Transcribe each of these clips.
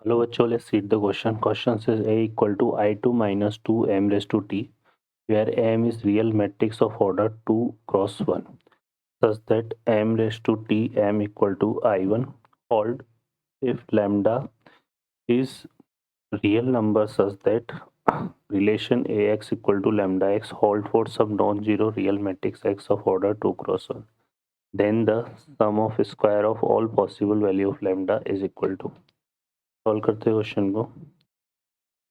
Hello bachcho, let's read the question. Question says A equal to I2 minus 2m raised to t, where m is real matrix of order 2 cross 1, such that m raised to t m equal to I1. Hold if lambda is real number such that relation ax equal to lambda x hold for some non-zero real matrix x of order 2 cross 1. Then the sum of square of all possible value of lambda is equal to. Solve करते हैं question को.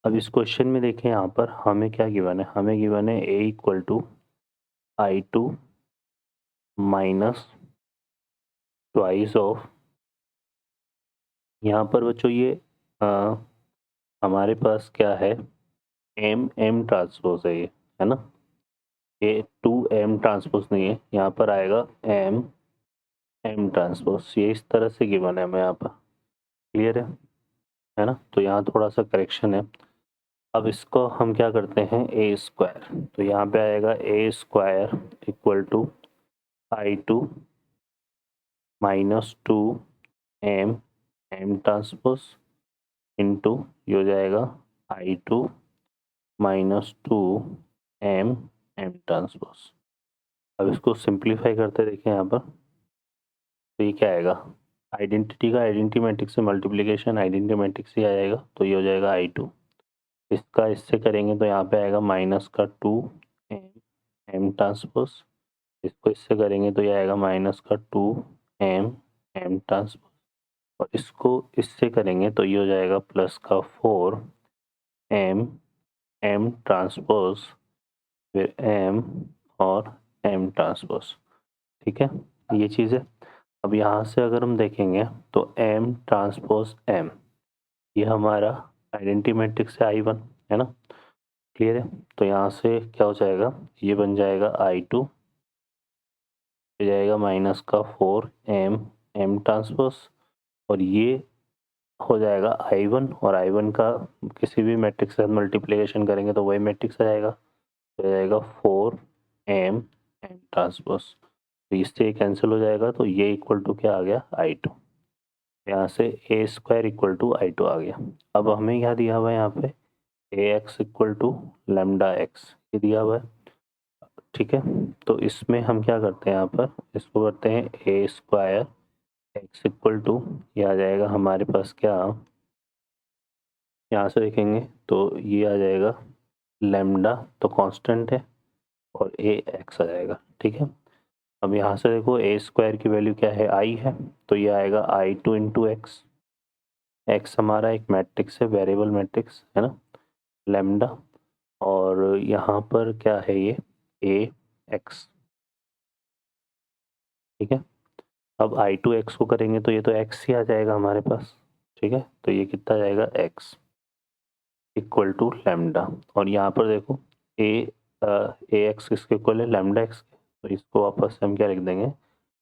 अब इस question में देखें यहाँ पर हमें क्या गिवन है. हमें गिवन है a equal to I2 minus twice of, यहाँ पर बच्चों ये हमारे पास क्या है, m ट्रांसपोज है, ये है ना. ये 2m ट्रांसपोज नहीं है, यहाँ पर आएगा m ट्रांसपोज. ये इस तरह से गिवन है हमें यहाँ पर. क्लियर है ना. तो यहाँ थोड़ा सा करेक्शन है. अब इसको हम क्या करते हैं, ए स्क्वायर. तो यहाँ पे आएगा A square equal to I2 minus 2m transpose into ये हो जाएगा I2 माइनस 2m ट्रांसपोज. अब इसको सिंप्लीफाई करते देखें यहाँ पर, तो ये क्या आएगा, आइडेंटिटी का आइडेंटिटी मैट्रिक्स से मल्टीप्लिकेशन आइडेंटिटी मैट्रिक्स से आ जाएगा. तो ये हो जाएगा I2. इसका इससे करेंगे तो यहाँ पे आएगा माइनस का 2m ट्रांसपोज. इसको इससे करेंगे तो ये आएगा माइनस का 2m ट्रांसपोज. और इसको इससे करेंगे तो ये हो जाएगा प्लस का 4m ट्रांसपोज, फिर m और m ट्रांसपोज. ठीक है, ये चीज़ है. अब यहाँ से अगर हम देखेंगे तो m ट्रांसपोज m, ये हमारा आइडेंटिटी मैट्रिक्स है I1, है ना. क्लियर है. तो यहाँ से क्या हो जाएगा, ये बन जाएगा I2, हो जाएगा माइनस का 4m ट्रांसपोज, और ये हो जाएगा I1, और I1 का किसी भी मैट्रिक्स से मल्टीप्लिकेशन करेंगे तो वही मैट्रिक्स आ जाएगा. तो हो जाएगा 4m ट्रांसपोज. तो इससे कैंसिल हो जाएगा, तो ये इक्वल टू क्या आ गया, I2. यहाँ से ए स्क्वायर इक्वल टू I2 आ गया. अब हमें क्या दिया हुआ है यहाँ पे, ax equal to lambda x, ये दिया हुआ है. ठीक है, तो इसमें हम क्या करते हैं, यहाँ पर इसको करते हैं ए स्क्वायर एक्स इक्वल टू, ये आ जाएगा हमारे पास क्या, यहाँ से देखेंगे तो ये आ जाएगा लैम्डा तो कांस्टेंट है, और ए एक्स आ जाएगा. ठीक है. अब यहाँ से देखो ए स्क्वायर की वैल्यू क्या है, आई है, तो ये आएगा I2 इंटू एक्स. एक्स हमारा एक मैट्रिक्स है, वेरिएबल मैट्रिक्स है ना, लैम्डा. और यहाँ पर क्या है, ये ए एक्स. ठीक है. अब I2 एक्स को करेंगे तो ये तो एक्स ही आ जाएगा हमारे पास. ठीक है, तो ये कितना जाएगा, एक्स इक्वल टू लैम्डा. और यहाँ पर देखो ए एक्स किसके इक्वल है, लैम्डा एक्स के. तो इसको वापस से हम क्या लिख देंगे,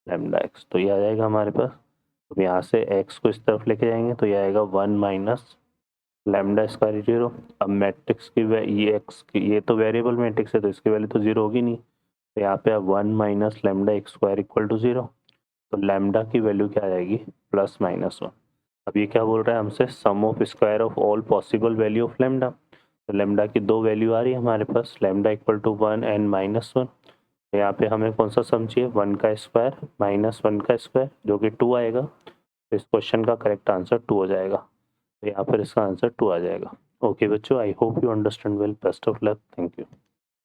लैम्डा एक्स. तो ये आ जाएगा हमारे पास. अब यहाँ से एक्स को इस तरफ लेके जाएंगे तो ये आएगा 1 माइनस लैम्डा स्क्वायर 0. अब मैट्रिक्स की ये एक्स की, ये तो वेरिएबल मैट्रिक्स है तो इसकी वैल्यू तो 0 होगी नहीं. तो यहाँ पे 1 minus lambda x square equal to 0. तो लैम्डा की वैल्यू क्या आ जाएगी, प्लस माइनस 1. अब ये क्या बोल रहा है हमसे, sum of square of all possible value of lambda. तो लैम्डा की दो वैल्यू आ रही है हमारे पास, lambda equal to 1 and minus 1. तो यहाँ पे हमें कौन सा सम चाहिए, 1 का स्क्वायर माइनस 1 का स्क्वायर, जो कि 2 आएगा. तो इस क्वेश्चन का करेक्ट आंसर 2 हो जाएगा. तो यहाँ पर इसका आंसर 2 आ जाएगा. ओके बच्चों, I hope you understand well. Best of luck. Thank you.